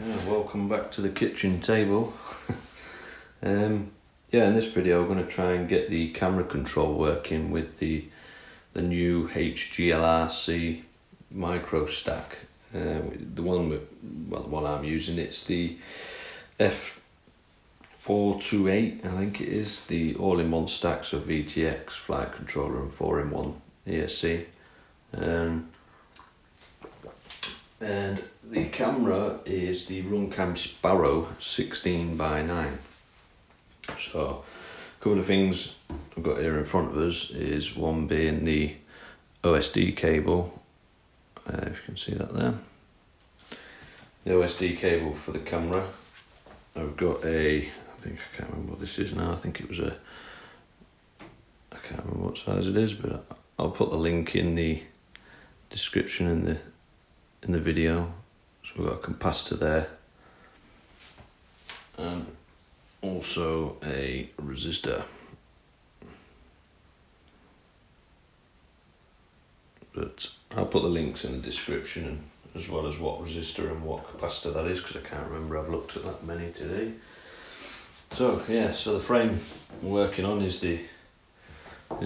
Yeah, welcome back to the kitchen table. In this video I'm going to try and get the camera control working with the new HGLRC micro stack. The one I'm using, it's the F428, I think it is, the all-in-one stacks of VTX, flight controller and 4-in-1 ESC. And the camera is the Runcam Sparrow 16:9. So a couple of things I've got here in front of us is one being the OSD cable, if you can see that there, the OSD cable for the camera. I've got I can't remember what this is now, I think it was I can't remember what size it is, but I'll put the link in the description in the video. So we've got a capacitor there and also a resistor, but I'll put the links in the description, and as well as what resistor and what capacitor that is, because I can't remember, I've looked at that many today. So yeah, so the frame we're working on is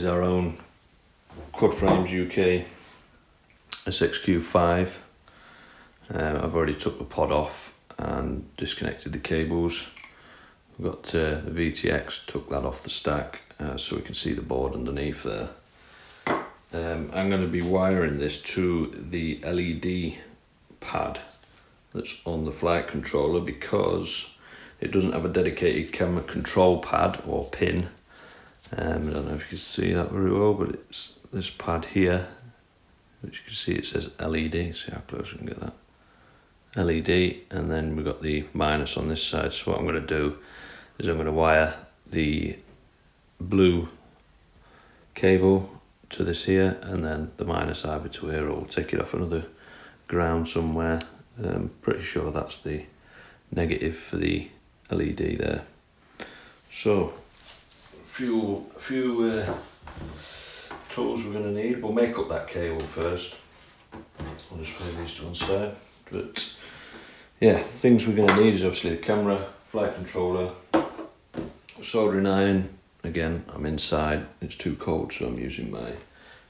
our own Quadframesuk SXQ5. I've already took the pod off and disconnected the cables. We've got the VTX, took that off the stack so we can see the board underneath there. I'm going to be wiring this to the LED pad that's on the flight controller, because it doesn't have a dedicated camera control pad or pin. I don't know if you can see that very well, but it's this pad here, which you can see it says LED. See how close we can get that. LED, and then we've got the minus on this side. So what I'm going to do is I'm going to wire the blue cable to this here, and then the minus either to here, or we'll take it off another ground somewhere. I'm pretty sure that's the negative for the LED there. So a few tools we're going to need. We'll make up that cable first. I'll just play these to one side. But yeah, things we're going to need is obviously the camera, flight controller, soldering iron. Again, I'm inside, it's too cold, so I'm using my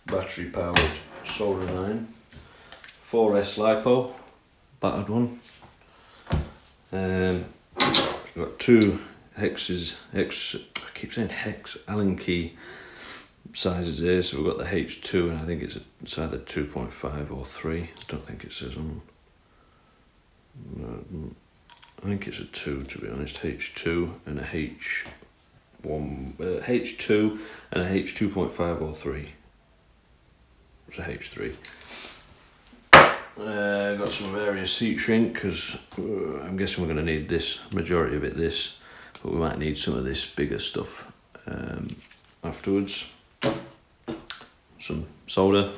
battery powered soldering iron. 4S LiPo, battered one. I've got two I keep saying hex, Allen key sizes here. So we've got the H2, and I think it's either 2.5 or 3. I don't think it says on. I think it's a 2, to be honest. H2 and a H2 and a H2.5 or 3. It's a H3. Got some various heat shrink, because I'm guessing we're going to need this, majority of it this, but we might need some of this bigger stuff afterwards. Some solder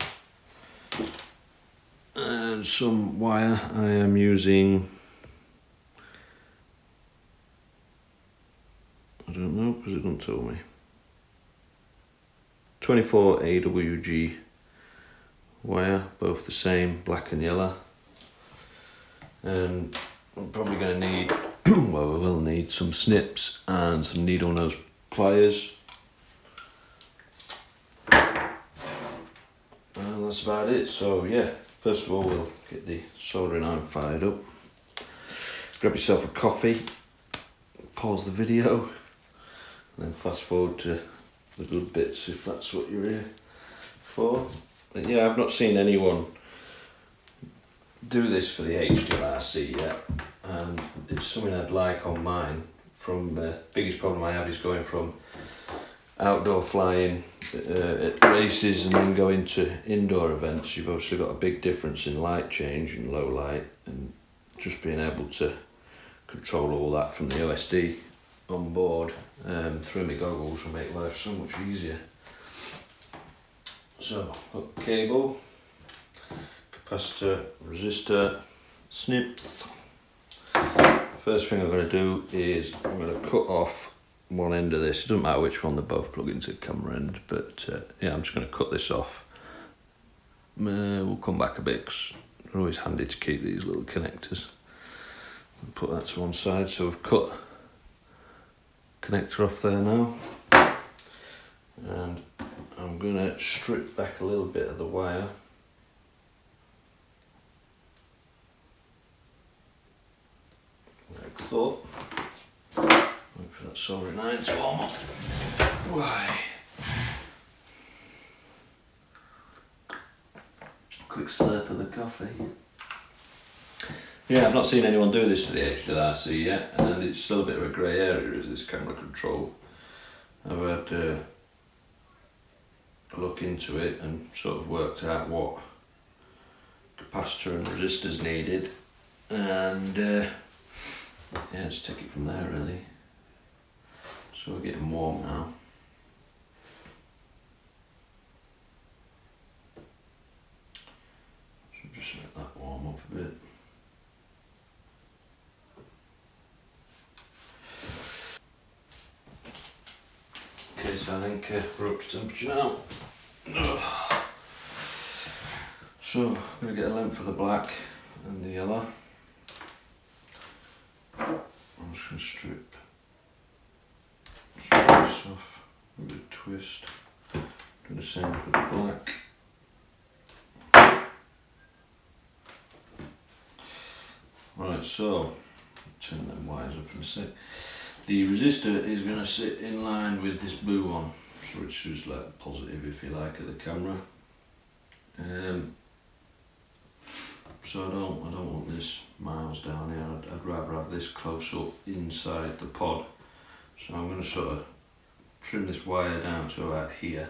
and some wire. I am using, I don't know because it doesn't tell me, 24 AWG wire, both the same, black and yellow. And I'm probably going to need, well, we will need some snips and some needle nose pliers. And that's about it. So yeah, first of all we'll get the soldering iron fired up. Grab yourself a coffee, pause the video, and then fast forward to the good bits if that's what you're here for. But yeah, I've not seen anyone do this for the HGLRC yet, and it's something I'd like on mine. Biggest problem I have is going from outdoor flying at races and then going to indoor events. You've obviously got a big difference in light change and low light, and just being able to control all that from the OSD on board through my goggles will make life so much easier. So, got cable, capacitor, resistor, snips. First thing I'm going to do is I'm going to cut off one end of this. It doesn't matter which one, they both plug into the camera end, but yeah, I'm just going to cut this off. We'll come back a bit because they're always handy to keep these little connectors. Put that to one side. So we've cut connector off there now, and I'm going to strip back a little bit of the wire. Like so. Wait for that soldering iron to warm up. Why? Quick slurp of the coffee. Yeah, I've not seen anyone do this to the HGLRC yet, and it's still a bit of a grey area, is this camera control. I've had a look into it and sort of worked out what capacitor and resistors needed, and yeah, just take it from there really. So we're getting warm now. So just let that warm up a bit. Okay, so I think we're up to temperature now. So I'm going to get a length for the black and the yellow. I'm just going to strip this off, a bit of twist. Do the same with the black. Right, so turn them wires up in a sec. The resistor is going to sit in line with this blue one, so it's just like positive if you like at the camera. So I don't want this miles down here. I'd rather have this close up inside the pod. So I'm going to sort of trim this wire down to about here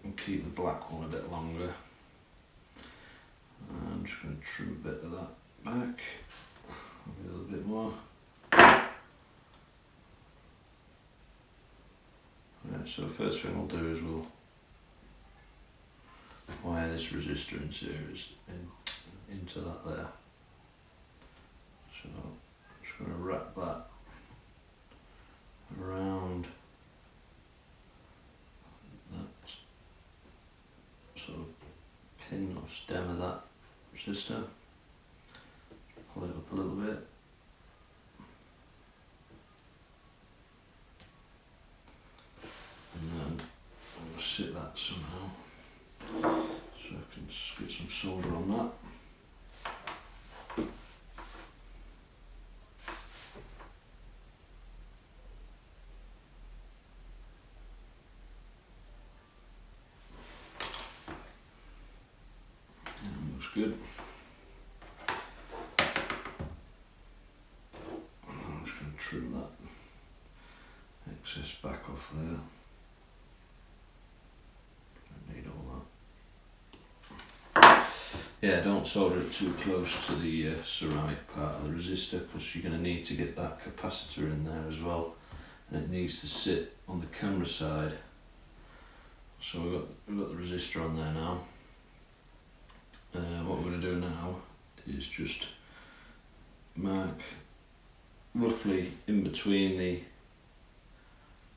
and keep the black one a bit longer. I'm just going to trim a bit of that back, maybe a little bit more. Right, so the first thing we'll do is we'll wire this resistor in series into that there. So I'm just going to wrap that around that sort of pin or stem of that resistor. Pull it up a little bit. And then I'm going to sit that somehow. So I can just get some solder on that. Looks good. I'm just going to trim that excess back off there. I need all that. Yeah, don't solder it too close to the ceramic part of the resistor, because you're going to need to get that capacitor in there as well, and it needs to sit on the camera side. So we've got the resistor on there now. What we're going to do now is just mark roughly in between the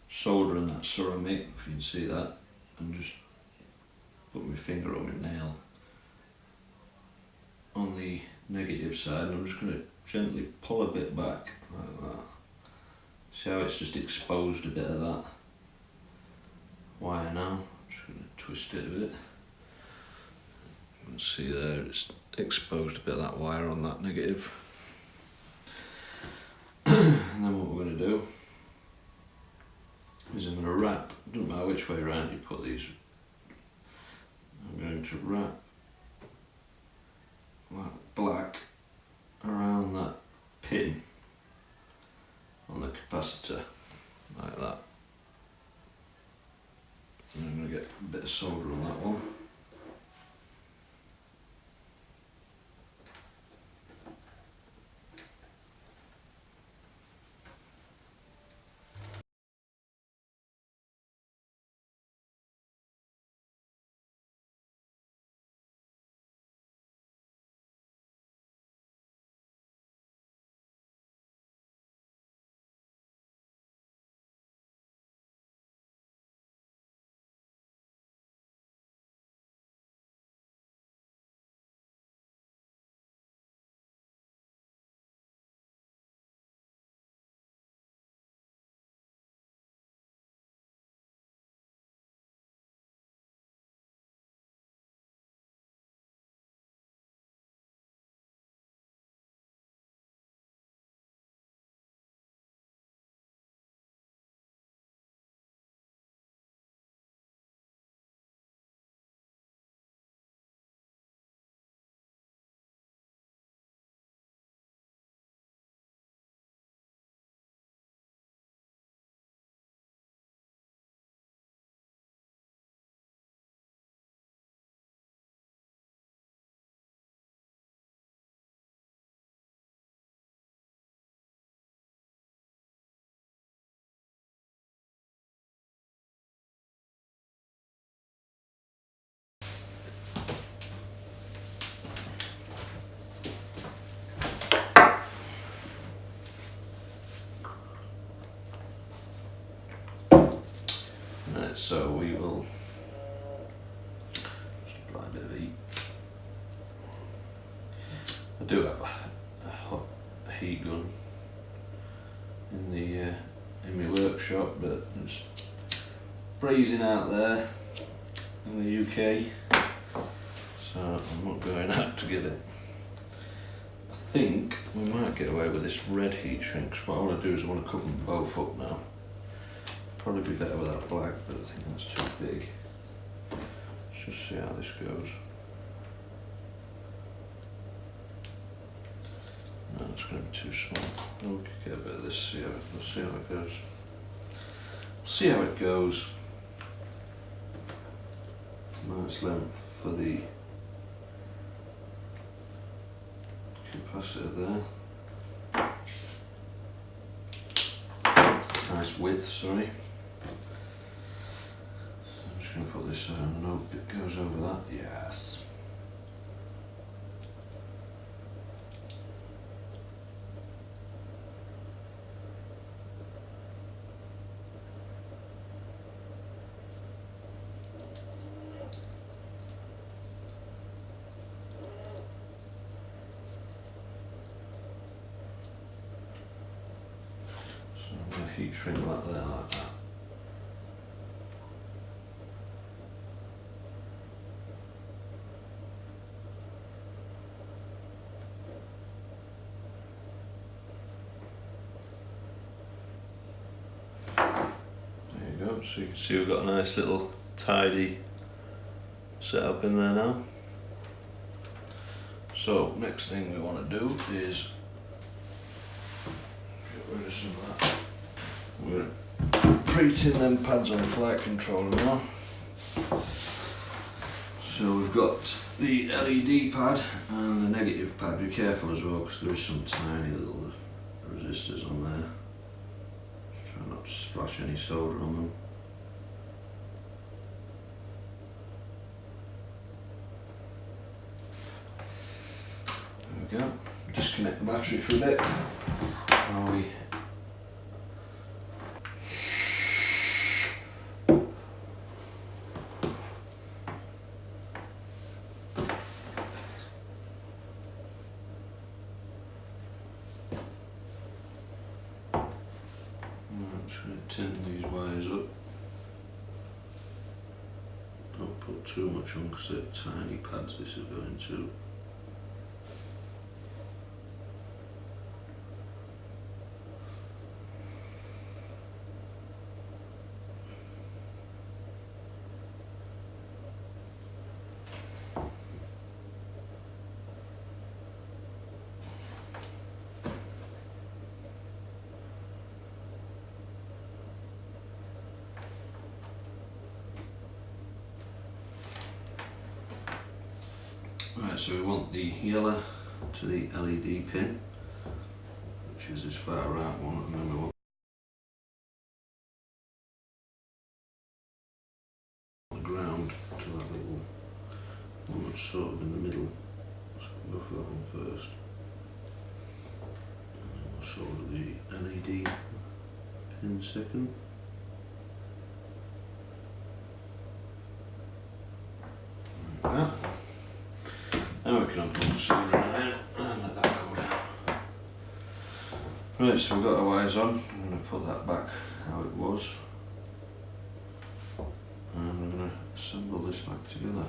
solder and that ceramic, if you can see that, and just put my finger on my nail on the negative side, and I'm just going to gently pull a bit back like that. See how it's just exposed a bit of that wire now? I'm just going to twist it a bit. You can see there it's exposed a bit of that wire on that negative. And then what we're going to do is I'm going to wrap, it doesn't matter which way around you put these, I'm going to wrap that black around that pin on the capacitor, like that. And I'm going to get a bit of solder on that one. Right, so we will just apply a bit of heat. I do have a hot heat gun in my workshop, but it's freezing out there in the UK, so I'm not going out to get it. I think we might get away with this red heat shrink. So what I want to do is I want to cover them both up now. Probably be better with that black, but I think that's too big. Let's just see how this goes. No, it's going to be too small. We'll get a bit of this, we'll see how it goes. See how it goes. Nice length for the capacitor there. Nice width, sorry. So I'm just going to put this on. Nope, it goes over that. Yes. Heat shrink that there like that. There you go, so you can see we've got a nice little tidy setup in there now. So next thing we want to do is get rid of some of that. We're pre-tin them pads on the flight controller now. So we've got the LED pad and the negative pad. Be careful as well because there is some tiny little resistors on there. Just try not to splash any solder on them. There we go. Disconnect the battery for a bit while we tin these wires up. Don't put too much on because they're tiny pads this is going to. Right, so we want the yellow to the LED pin, which is this far right one, and then we want the ground to that little one that's sort of in the middle. So we'll go for that one first. And then we'll solder the LED pin second. Like that. Now we can unplug the soldering iron and let that go down. Right, so we've got our wires on. I'm going to put that back how it was. And I'm going to assemble this back together.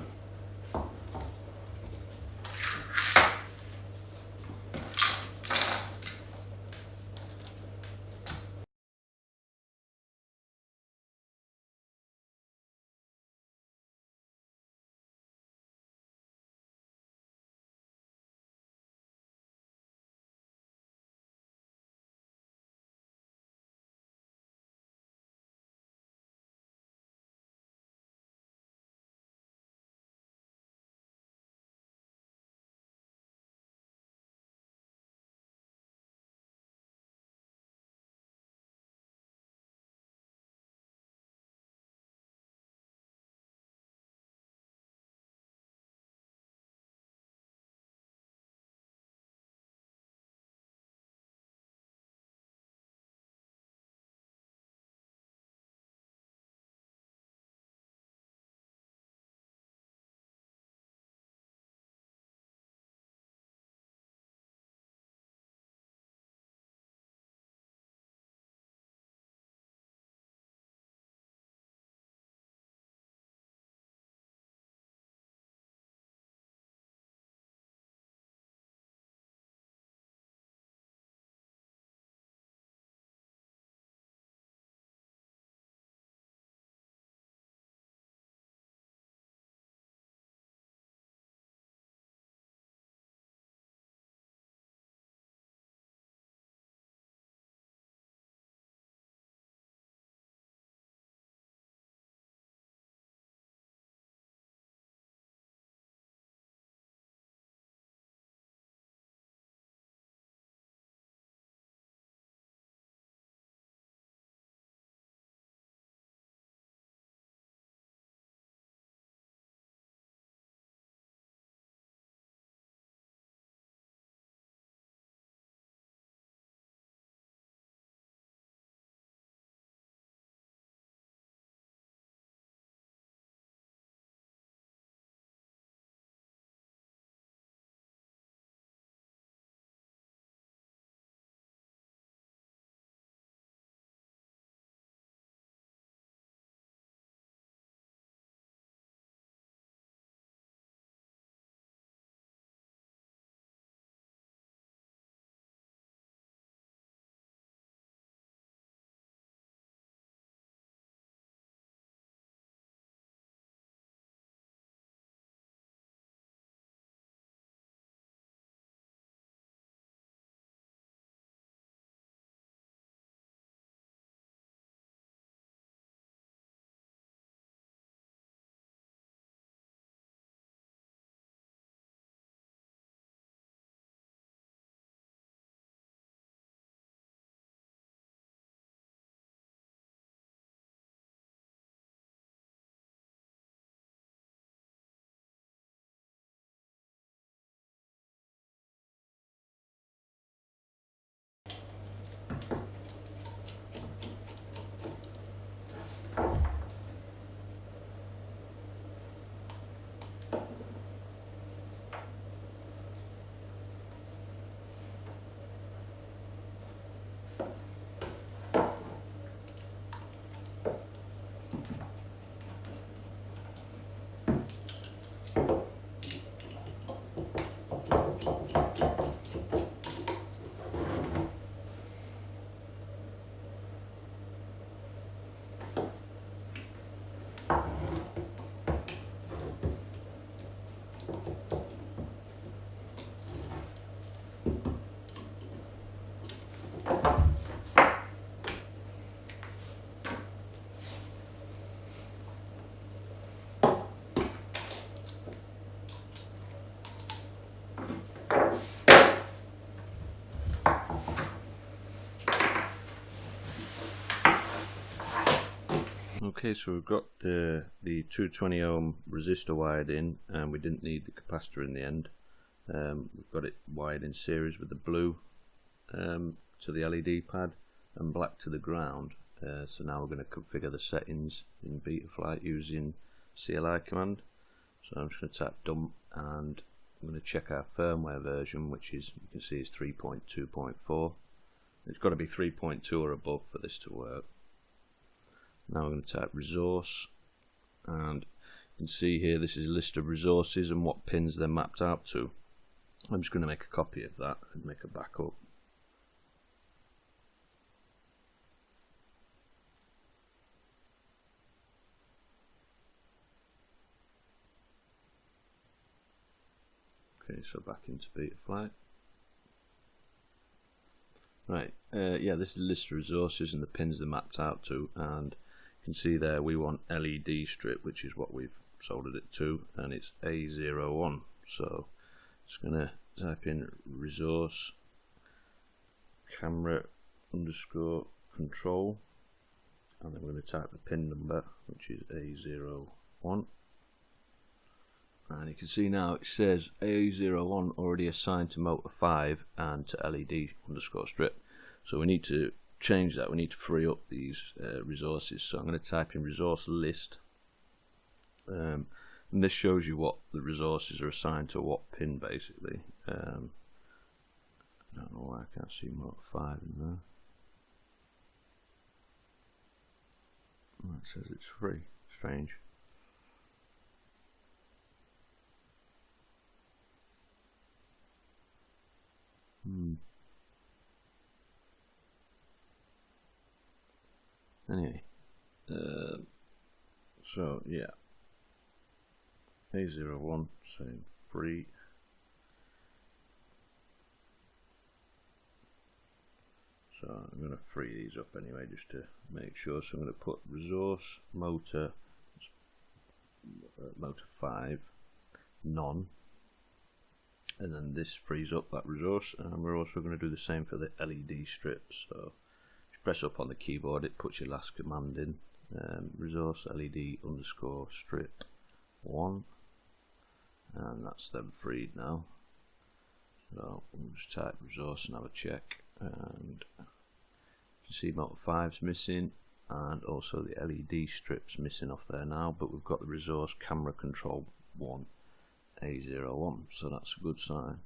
Okay, so we've got the 220 ohm resistor wired in, and we didn't need the capacitor in the end. We've got it wired in series with the blue to the LED pad and black to the ground. So now we're going to configure the settings in Betaflight using CLI command. So I'm just going to tap dump, and I'm going to check our firmware version, which is, you can see, is 3.2.4. It's got to be 3.2 or above for this to work. Now I'm going to type resource, and you can see here this is a list of resources and what pins they're mapped out to. I'm just going to make a copy of that and make a backup. Okay, so back into Betaflight. Right, yeah, this is a list of resources and the pins they're mapped out to, and you can see there we want LED strip, which is what we've soldered it to, and it's A01. So just going to type in resource camera underscore control, and then we're going to type the pin number, which is A01. And you can see now it says A01 already assigned to motor 5 and to LED underscore strip. So we need to change that. We need to free up these resources. So I'm going to type in resource list. And this shows you what the resources are assigned to what pin, basically. I don't know why I can't see motor 5 in there. Oh, it says it's free. Strange. Anyway, so yeah, A01 saying free. So I'm going to free these up anyway, just to make sure. So I'm going to put resource motor 5 none, and then this frees up that resource. And we're also going to do the same for the LED strips. So press up on the keyboard, it puts your last command in, resource LED underscore strip 1, and that's them freed now. So we'll just type resource and have a check, and you can see motor 5's missing, and also the LED strips missing off there now, but we've got the resource camera control 1 A01, so that's a good sign.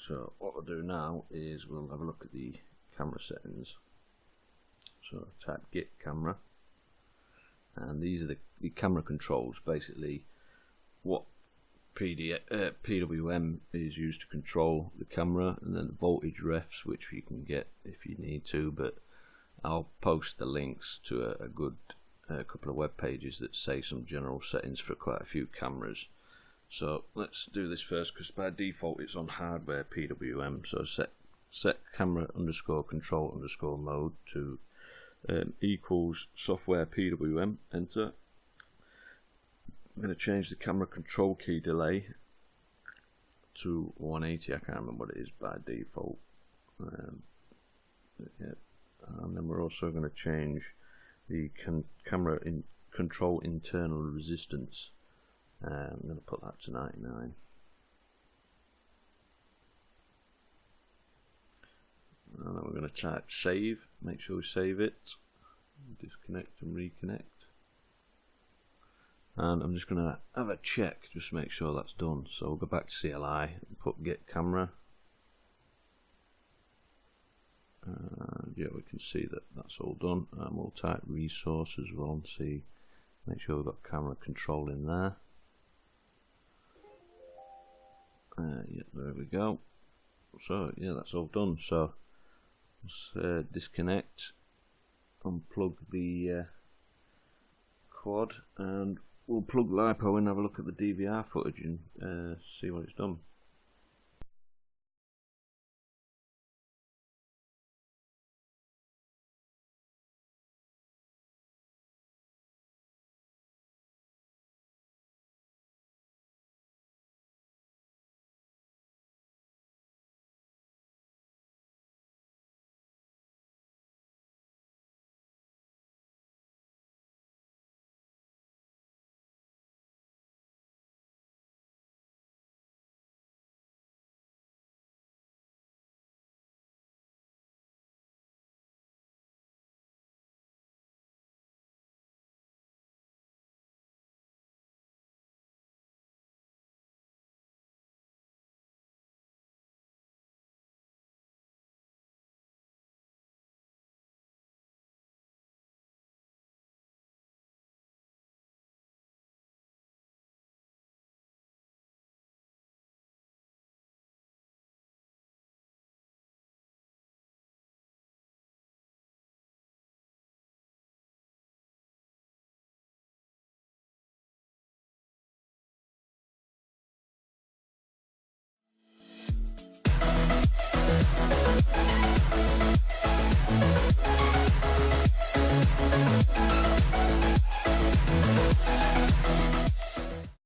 So what we'll do now is we'll have a look at the camera settings. So type get camera, and these are the camera controls, basically what PWM is used to control the camera, and then the voltage refs, which you can get if you need to, but I'll post the links to a good couple of web pages that say some general settings for quite a few cameras. So let's do this first, because by default it's on hardware PWM. So set camera underscore control underscore mode to equals software PWM, enter. I'm going to change the camera control key delay to 180. I can't remember what it is by default. Yeah. And then we're also going to change the camera control internal resistance. I'm going to put that to 99. And then we're going to type save, make sure we save it, disconnect and reconnect. And I'm just going to have a check just to make sure that's done. So we'll go back to CLI and put get camera. And yeah, we can see that that's all done. And we'll type resource as well and see, make sure we've got camera control in there. Yeah, there we go. So yeah, that's all done. So let's disconnect, unplug the quad, and we'll plug LiPo in, have a look at the DVR footage and see what it's done.